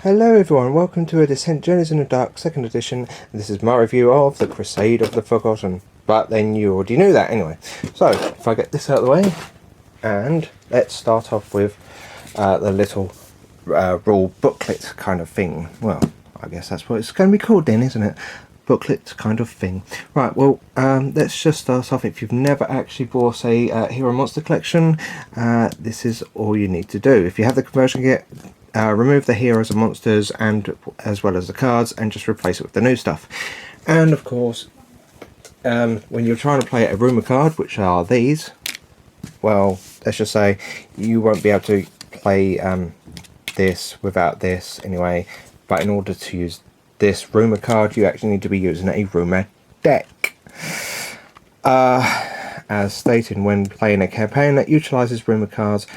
Hello everyone, welcome to a Descent Journeys in the Dark 2nd edition. This is my review of the Crusade of the Forgotten. But then you already knew that anyway. So, if I get this out of the way, and let's start off with the little rule booklet kind of thing. Well, I guess that's what it's going to be called then, isn't it? Booklet kind of thing. Right, well, let's just start off. If you've never actually bought a Hero Monster Collection, this is all you need to do. If you have the conversion kit, remove the heroes and monsters and as well as the cards and just replace it with the new stuff. And of course, when you're trying to play a rumour card, which are these, well, let's just say you won't be able to play this without this anyway, but in order to use this rumour card you actually need to be using a rumour deck. As stated, when playing a campaign that utilises rumour cards,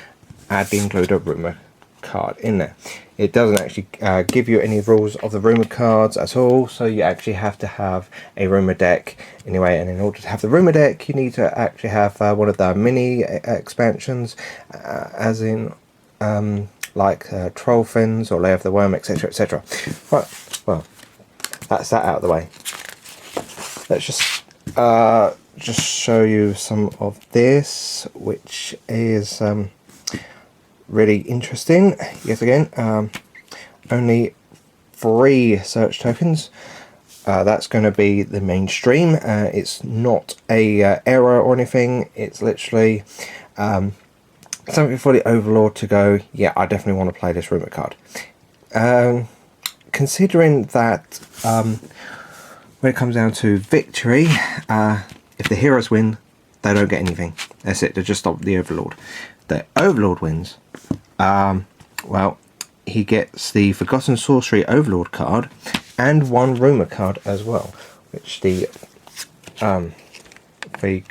add the include a rumour card in there. It doesn't actually give you any rules of the rumour cards at all, so you actually have to have a rumour deck anyway. And in order to have the rumour deck, you need to actually have one of the mini expansions, as in like Troll Fins or Lair of the Worm, etc, etc. Right, well, that's that out of the way. Let's just show you some of this, which is really interesting. Yet again, only 3 search tokens. That's going to be the mainstream. It's not a error or anything. It's literally something for the Overlord to go, yeah, I definitely want to play this rumour card. Considering that when it comes down to victory, if the heroes win, they don't get anything. That's it, they just stop the Overlord. The Overlord wins, well, he gets the Forgotten Sorcery Overlord card and 1 rumour card as well, which the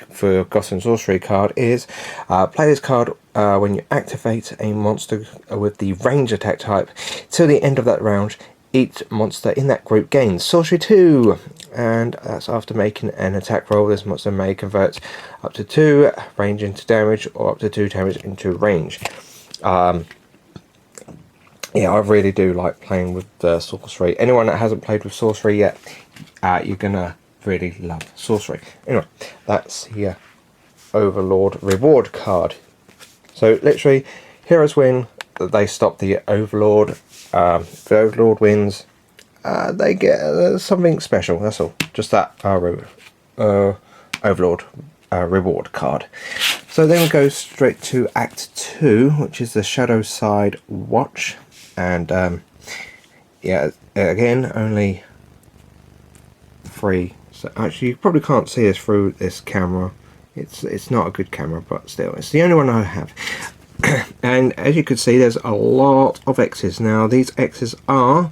Forgotten Sorcery card is, play this card when you activate a monster with the range attack type. Till the end of that round, each monster in that group gains Sorcery 2, and that's after making an attack roll. This monster may convert up to 2 range into damage or up to 2 damage into range. Yeah, I really do like playing with the sorcery. Anyone that hasn't played with sorcery yet, you're gonna really love sorcery. Anyway, that's the Overlord reward card. So literally, heroes win, they stop the Overlord. If the Overlord wins, they get something special. That's all. Just that Overlord reward card. So then we go straight to Act 2, which is the Shadow Side Watch. And yeah, again, only 3. So actually, you probably can't see this through this camera. It's not a good camera, but still, it's the only one I have. And as you can see, there's a lot of X's. Now these X's are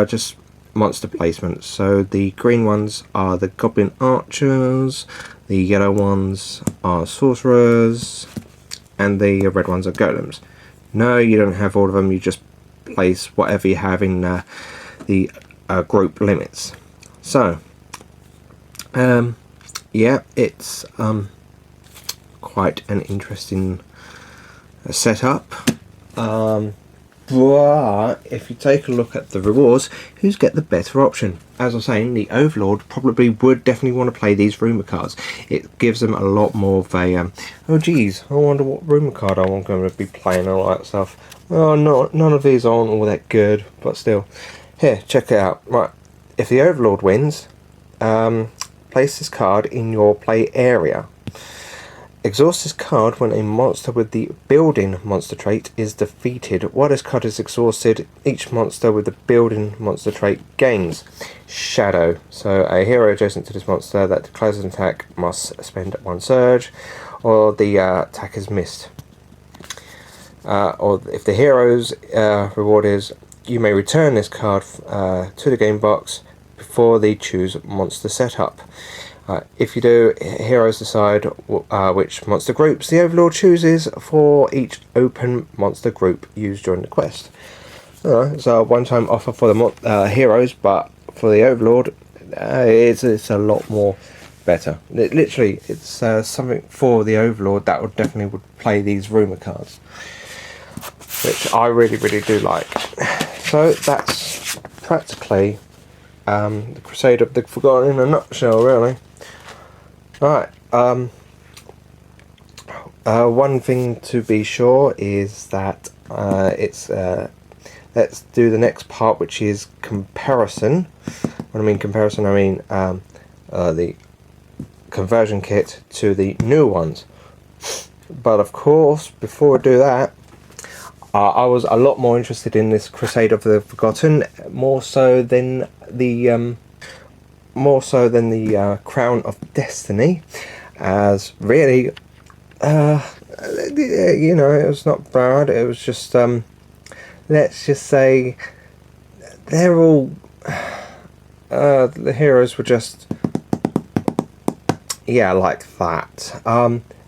just monster placements. So the green ones are the Goblin Archers, the yellow ones are Sorcerers, and the red ones are Golems. No, you don't have all of them, you just place whatever you have in the group limits. So yeah, it's quite an interesting setup, but if you take a look at the rewards, who's get the better option? As I'm saying, the Overlord probably would definitely want to play these rumour cards. It gives them a lot more of a oh geez, I wonder what rumour card I'm going to be playing and all that stuff. Oh, no, none of these aren't all that good, but still. Here, check it out. Right, if the Overlord wins, place this card in your play area. Exhaust this card when a monster with the building monster trait is defeated. While this card is exhausted, each monster with the building monster trait gains Shadow. So a hero adjacent to this monster that declares an attack must spend 1 surge, or the attack is missed. Or if the hero's reward is, you may return this card to the game box before the choose monster setup. If you do, heroes decide which monster groups the Overlord chooses for each open monster group used during the quest. It's a one-time offer for the heroes, but for the Overlord, it's a lot more better. Literally, it's something for the Overlord that would play these rumour cards, which I really do like. So that's practically the Crusade of the Forgotten in a nutshell, really. Right. One thing to be sure is that let's do the next part, which is comparison. When I mean comparison, I mean the conversion kit to the new ones. But of course, before I do that, I was a lot more interested in this Crusade of the Forgotten, more so than the Crown of Destiny, as really, you know, it was not bad. It was just, let's just say, they're all, the heroes were just, yeah, like that.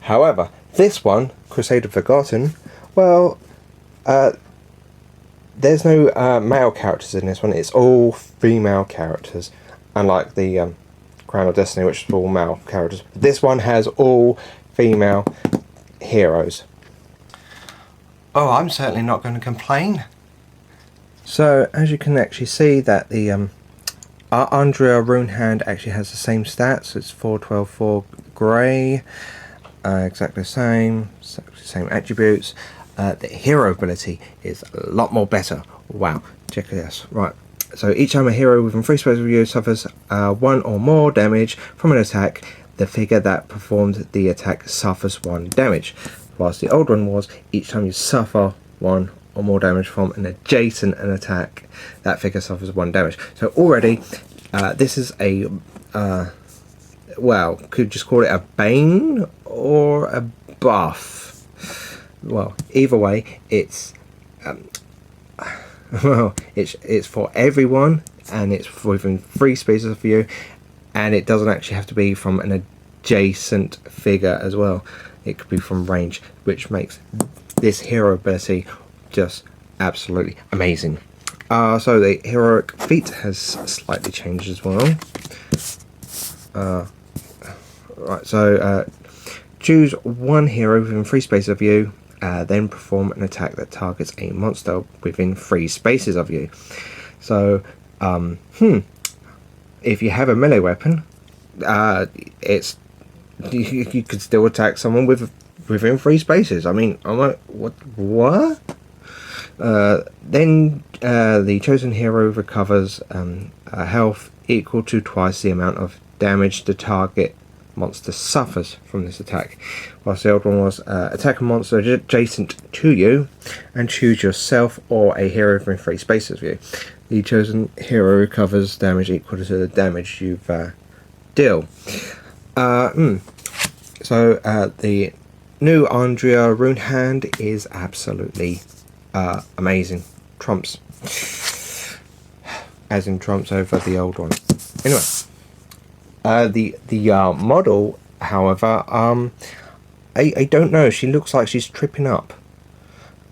However, this one, Crusade of Forgotten, well, there's no male characters in this one. It's all female characters, unlike the Crown of Destiny, which is all male characters. This one has all female heroes. Oh, I'm certainly not going to complain. So, as you can actually see, that the Andrea Rune Hand actually has the same stats. It's 4, 12, 4 grey, exactly the same attributes. The hero ability is a lot more better. Wow, check this. Right, so each time a hero within free space of you suffers 1 or more damage from an attack, the figure that performed the attack suffers 1 damage. Whilst the old one was, each time you suffer 1 or more damage from an adjacent attack, that figure suffers 1 damage. So already, this is a, well, could just call it a bane or a buff. Well, either way, it's well, it's for everyone, and it's within free spaces of you, and it doesn't actually have to be from an adjacent figure as well. It could be from range, which makes this hero ability just absolutely amazing. So the heroic feat has slightly changed as well. Right, so choose 1 hero within free space of you. Then perform an attack that targets a monster within free spaces of you. So, if you have a melee weapon, it's you could still attack someone within free spaces. I mean, I'm like, what? Then the chosen hero recovers health equal to twice the amount of damage the target monster suffers from this attack. Whilst the old one was attack a monster adjacent to you and choose yourself or a hero from free spaces of you. The chosen hero recovers damage equal to the damage you've deal. So the new Andrea Rune Hand is absolutely amazing. Trumps, as in trumps over the old one. Anyway. The model, however, I don't know. She looks like she's tripping up.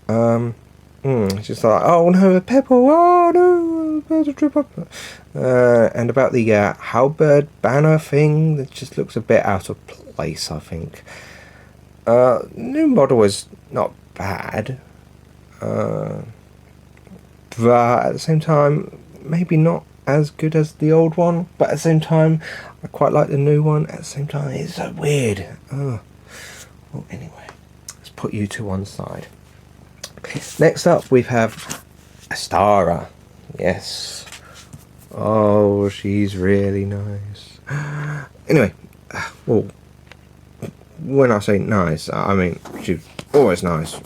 It's just like, oh no, a pebble! Oh no, about to trip up. And about the halberd banner thing, that just looks a bit out of place, I think. New model is not bad, but at the same time, maybe not as good as the old one, but at the same time I quite like the new one. At the same time, it's so weird. Well, anyway, let's put you to one side. Next up we have Astara. Yes, oh, she's really nice. Anyway, well, when I say nice, I mean she's always nice.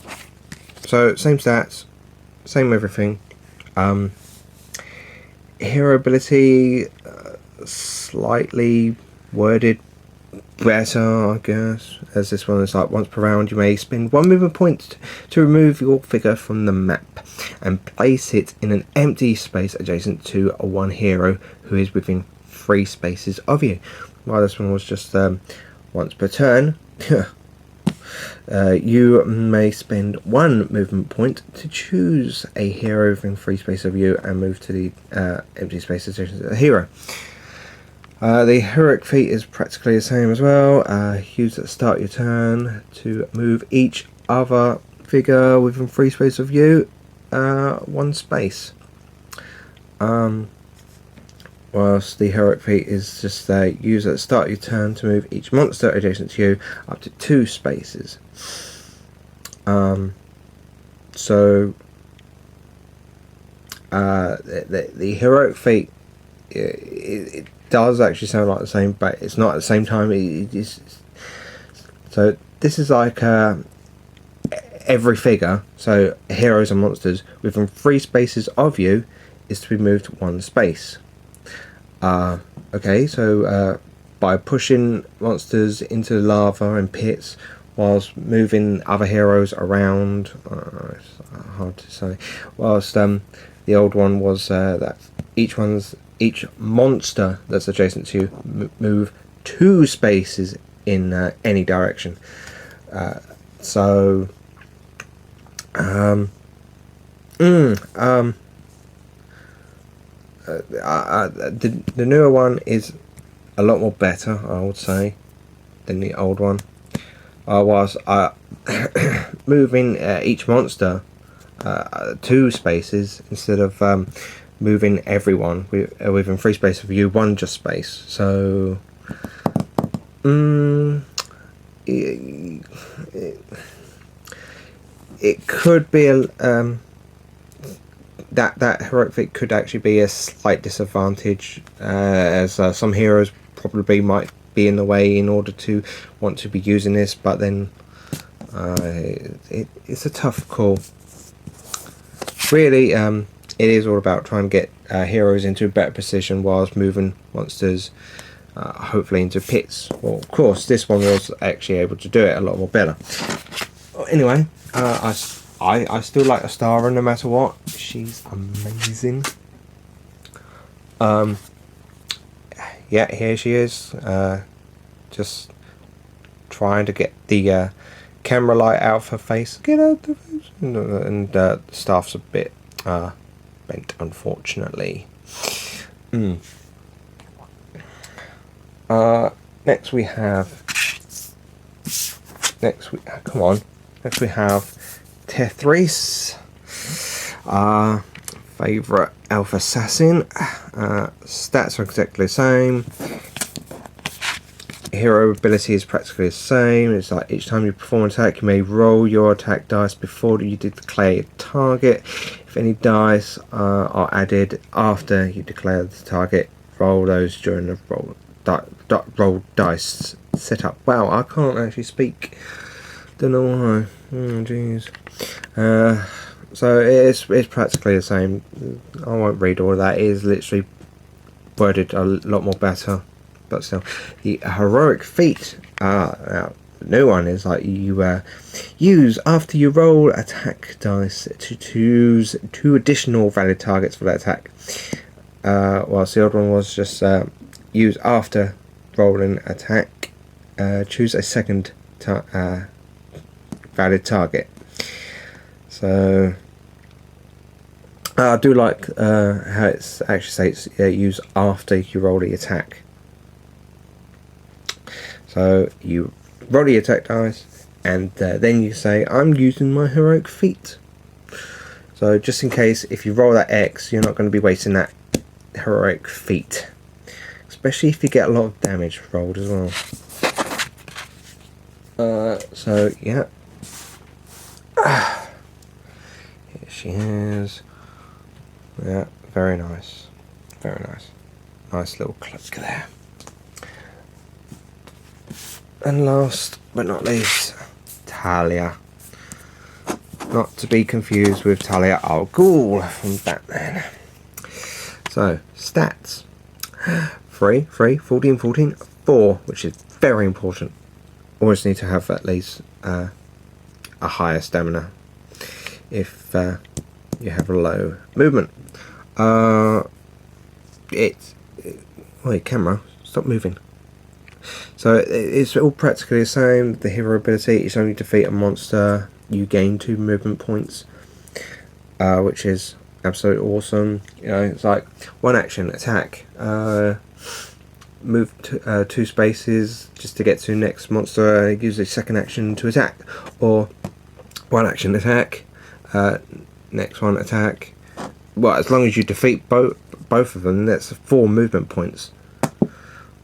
So same stats, same everything. Hero ability, slightly worded better, I guess, as this one is like, once per round you may spend 1 movement point to remove your figure from the map and place it in an empty space adjacent to 1 hero who is within 3 spaces of you. While this one was just once per turn, you may spend 1 movement point to choose a hero within 3 spaces of you and move to the empty space adjacent to the hero. The heroic feat is practically the same as well. Use at the start of your turn to move each other figure within 3 spaces of you 1 space. Whilst the heroic feat is just use at the start of your turn to move each monster adjacent to you up to 2 spaces. So the heroic feat, it does actually sound like the same, but it's not at the same time. So this is like every figure, so heroes and monsters within 3 spaces of you is to be moved 1 space. Okay, so by pushing monsters into lava and pits whilst moving other heroes around, it's hard to say, whilst the old one was that each monster that's adjacent to you move 2 spaces in any direction. The newer one is a lot more better, I would say, than the old one. Whilst moving each monster 2 spaces instead of moving everyone within 3 spaces of you, 1 just space. So it could be that heroic feat could actually be a slight disadvantage, as some heroes probably might be in the way in order to want to be using this, but then it's a tough call. Really, it is all about trying to get heroes into a better position whilst moving monsters hopefully into pits. Well, of course, this one was actually able to do it a lot more better. Anyway, I still like Astara no matter what. She's amazing. Yeah, here she is. Just trying to get the camera light out of her face. Get out the face. And the staff's a bit bent, unfortunately. Next we have Tethris, favourite elf assassin. Stats are exactly the same. Hero ability is practically the same. It's like each time you perform an attack, you may roll your attack dice before you declare your target. If any dice are added after you declare the target, roll those during the roll dice setup. Wow, I can't actually speak. Don't know why. Oh jeez. So it's practically the same. I won't read all of that. It is literally worded a lot more better. But still, the heroic feat, the new one is like you use after you roll attack dice to choose 2 additional valid targets for that attack. Whilst the old one was just use after rolling attack, choose a second valid target. So I do like how it actually states use after you roll the attack. So you roll the attack dice, and then you say, I'm using my heroic feat. So just in case, if you roll that X, you're not going to be wasting that heroic feat. Especially if you get a lot of damage rolled as well. So, yeah. Here she is. Yeah, very nice. Very nice. Nice little cloak there. And last but not least, Talia. Not to be confused with Talia al Ghul from Batman. So, stats. 3, 14, 14, 4, which is very important. Always need to have at least a higher stamina if you have a low movement. Wait, camera, stop moving. So it's all practically the same. The hero ability, each time you defeat a monster, you gain 2 movement points, which is absolutely awesome. You know, it's like 1 action attack, move 2 spaces just to get to next monster, use a 2nd action to attack, or 1 action attack, next one attack. Well, as long as you defeat both both of them, that's 4 movement points.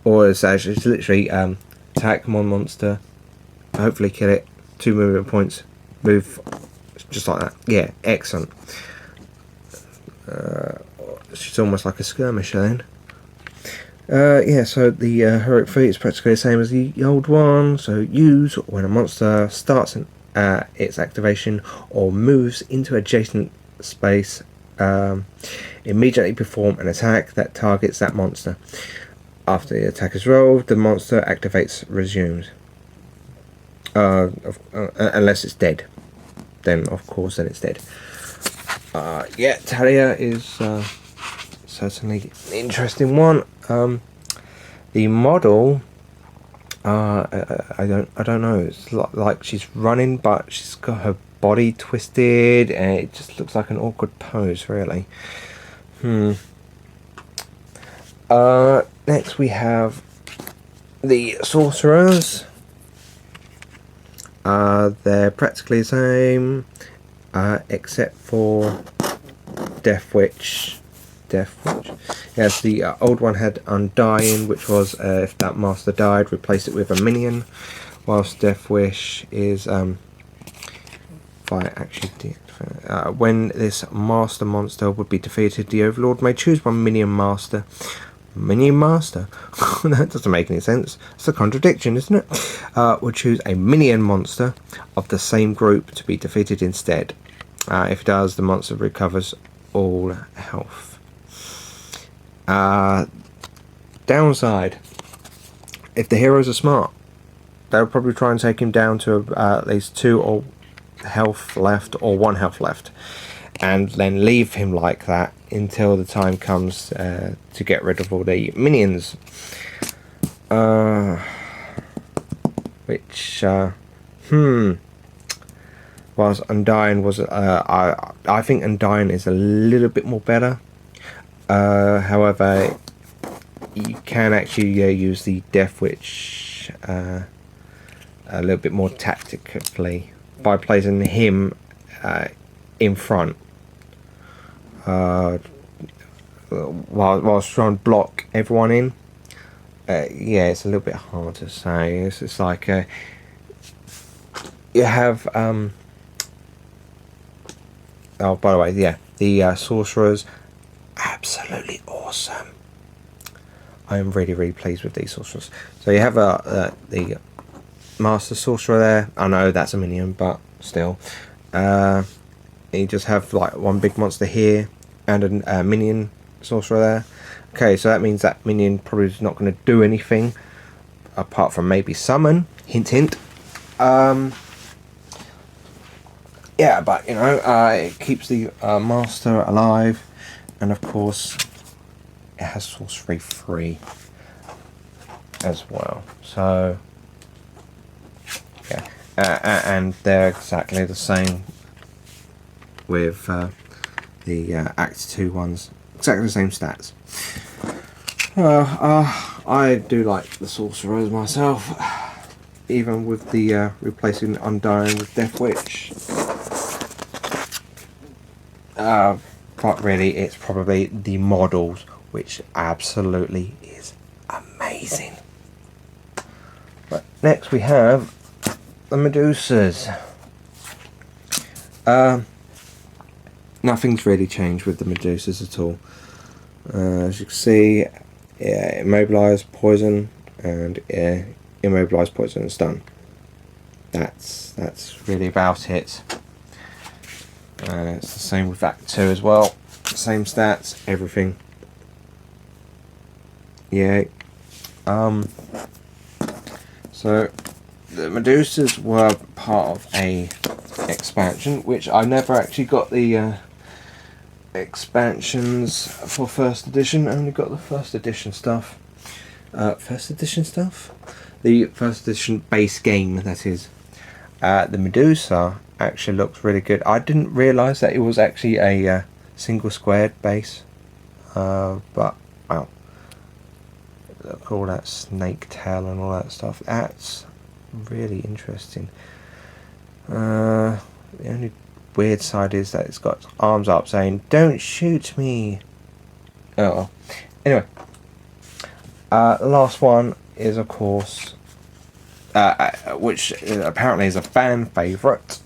Or it's actually, it's literally attack one monster, hopefully kill it, 2 movement points, move, just like that. Yeah, excellent. She's almost like a skirmisher then. Yeah, so the heroic feat is practically the same as the old one. So use when a monster starts its activation or moves into adjacent space. Immediately perform an attack that targets that monster. After the attack is rolled, the monster activates, resumes. Unless it's dead. Then, of course, then it's dead. Yeah, Talia is certainly an interesting one. The model, I don't know. It's like she's running, but she's got her body twisted, and it just looks like an awkward pose, really. Next we have the sorcerers. They're practically the same, except for Death Witch. Yes, the old one had Undying, which was if that master died, replace it with a minion. Whilst Death Wish is when this master monster would be defeated, the Overlord may choose one minion master. Minion master? That doesn't make any sense. It's a contradiction, isn't it? Would choose a minion monster of the same group to be defeated instead. If it does, the monster recovers all health. Downside: if the heroes are smart, they'll probably try and take him down to at least 2 or health left, or 1 health left, and then leave him like that until the time comes to get rid of all the minions. Whilst Undying was, I think Undying is a little bit more better. However, you can actually use the Death Witch a little bit more tactically by placing him in front, whilst trying to block everyone in. Yeah, it's a little bit hard to say. It's like you have oh, by the way, yeah, the sorcerers, absolutely awesome. I am really, really pleased with these sorcerers. So you have the master sorcerer there. I know that's a minion, but still, you just have like one big monster here and a minion sorcerer there. Okay, so that means that minion probably is not going to do anything apart from maybe summon. Hint, hint. Yeah, but you know, it keeps the master alive, and of course, it has sorcery free as well. So yeah, and they're exactly the same with the Act 2 ones. Exactly the same stats. I do like the sorcerers myself, even with the replacing Undying with Death Witch. But really, it's probably the models, which absolutely is amazing. But next we have the Medusas. Nothing's really changed with the Medusas at all. As you can see, immobilize, poison, and immobilize, poison, and stun. That's really about it. It's the same with Act 2 as well. Same stats, everything. Yeah. So the Medusas were part of a expansion, which I never actually got the expansions for first edition. I only got the first edition stuff. The first edition base game, that is. The Medusa actually looks really good. I didn't realise that it was actually a single squared base, but wow, look at all that snake tail and all that stuff. That's really interesting. The only weird side is that it's got arms up saying "Don't shoot me." Oh well. Anyway, the last one is, of course, which apparently is a fan favourite,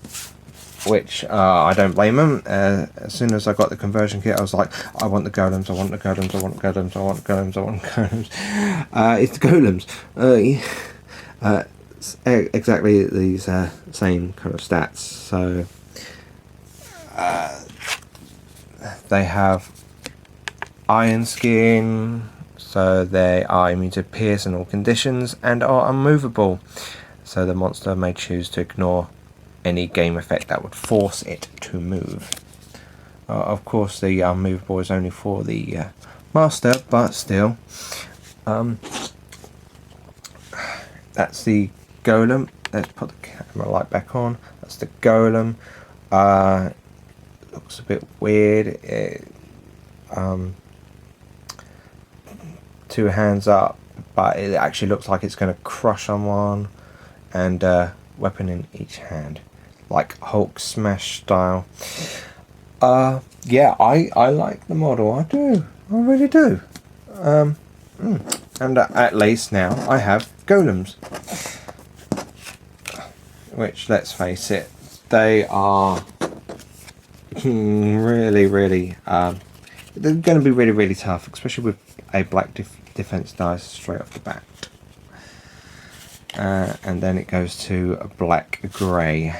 which I don't blame them. As soon as I got the conversion kit, I was like, I want the golems, I want the golems, I want golems, I want golems, I want golems. It's the golems. Exactly these same kind of stats. So they have iron skin, so they are immune to pierce in all conditions and are unmovable. So the monster may choose to ignore any game effect that would force it to move. Of course, the unmovable is only for the master, but still. That's the golem. Let's put the camera light back on. That's the golem. Looks a bit weird. Two hands up, but it actually looks like it's going to crush someone, and weapon in each hand, like Hulk smash style. Yeah, I like the model. I do. I really do. And at least now I have golems, which, let's face it, they are really they're going to be really tough, especially with a black defense dice straight off the bat. And then it goes to a black grey.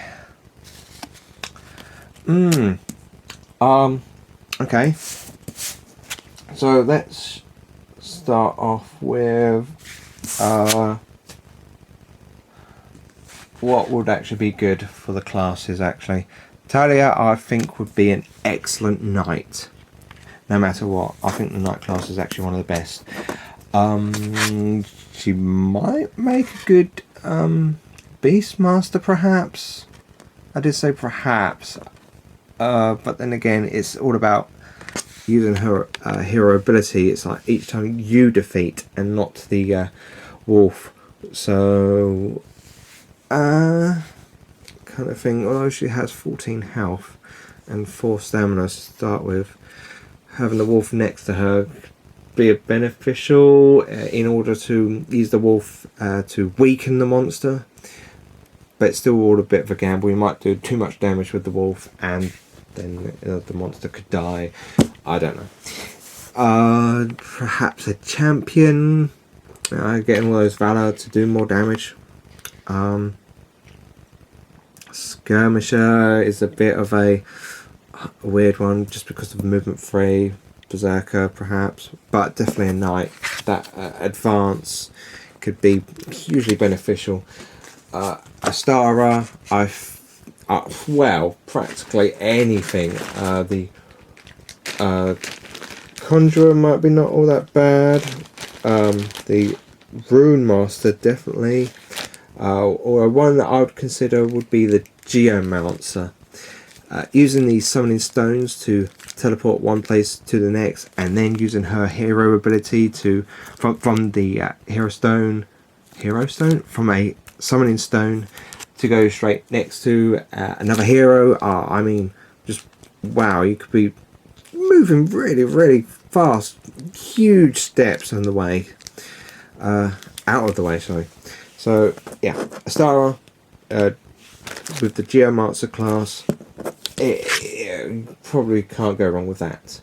Okay, so let's start off with what would actually be good for the classes. Actually, Talia, I think, would be an excellent knight. No matter what, I think the knight class is actually one of the best. She might make a good beastmaster, perhaps. I did say perhaps, but then again, it's all about using her hero ability. It's like each time you defeat and not the wolf. So kind of thing. Although she has 14 health and 4 stamina to start with, having the wolf next to her be beneficial in order to use the wolf to weaken the monster. But it's still all a bit of a gamble. You might do too much damage with the wolf and then the monster could die. I don't know. Perhaps a champion, getting all those valor to do more damage. Skirmisher is a bit of a weird one just because of movement 3. Berserker perhaps, but definitely a knight. That advance could be hugely beneficial. Astara, well, practically anything. The Conjurer might be not all that bad. The Rune Master definitely. Or one that I would consider would be the Geomancer. Using these summoning stones to teleport one place to the next, and then using her hero ability to from the hero stone from a summoning stone to go straight next to another hero. I mean, just wow, you could be moving really fast, huge steps on the way, out of the way, sorry. So yeah, Astara with the Geomancer class, it probably can't go wrong with that.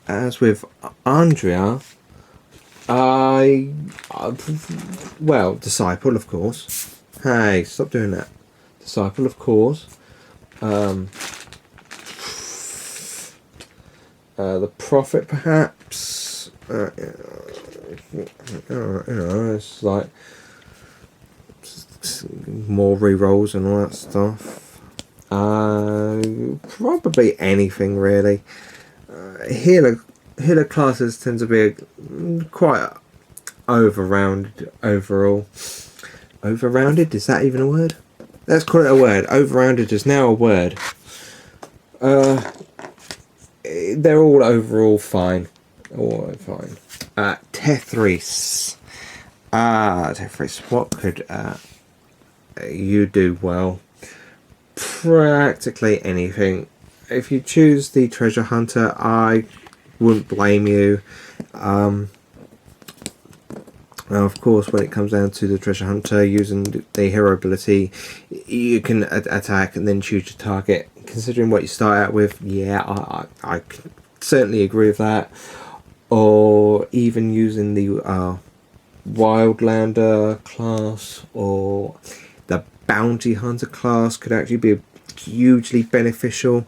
As with Andrea, well, Disciple, of course. Hey, stop doing that. Disciple, of course. The Prophet, perhaps. It's like more re-rolls and all that stuff. Probably anything really. Healer classes tend to be quite over-rounded overall. Over-rounded? Is that even a word? Let's call it a word. Over-rounded is now a word. They're all overall fine. All fine. Tethris. Tethris, what could you do well? Practically anything. if you choose the treasure hunter, I wouldn't blame you. Now, of course, when it comes down to the treasure hunter using the hero ability, you can attack and then choose your target. Considering what you start out with, yeah, I can certainly agree with that. Or even using the Wildlander class or the Bounty Hunter class could actually be hugely beneficial,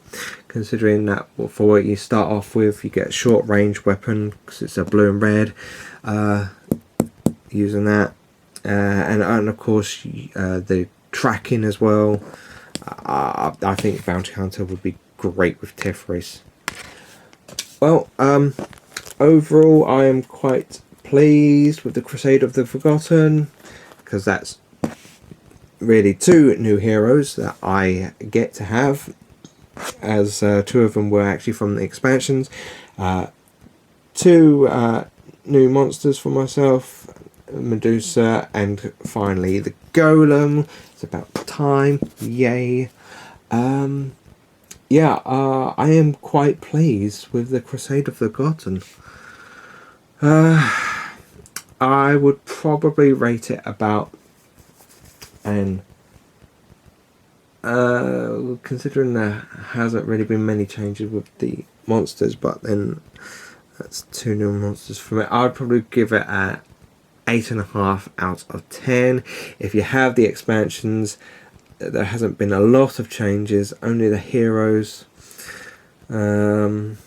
considering that for what you start off with, you get a short range weapon because it's a blue and red. Using that, and of course the tracking as well. I think Bounty Hunter would be great with Tefris. Well, overall, I am quite pleased with the Crusade of the Forgotten, because that's really 2 new heroes that I get to have, as 2 of them were actually from the expansions. 2 new monsters for myself, Medusa, and finally the Golem. It's about time, yay. Yeah, I am quite pleased with the Crusade of the Forgotten. I would probably rate it about an considering there hasn't really been many changes with the monsters, but then that's 2 new monsters from it. I'd probably give it a 8.5 out of 10. If you have the expansions, there hasn't been a lot of changes, only the heroes. I'll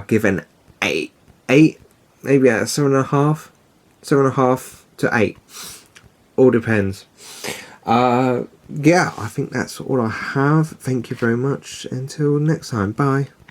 give an 8, maybe a 7.5 to 8. All depends. Yeah, I think that's all I have. Thank you very much. Until next time, bye.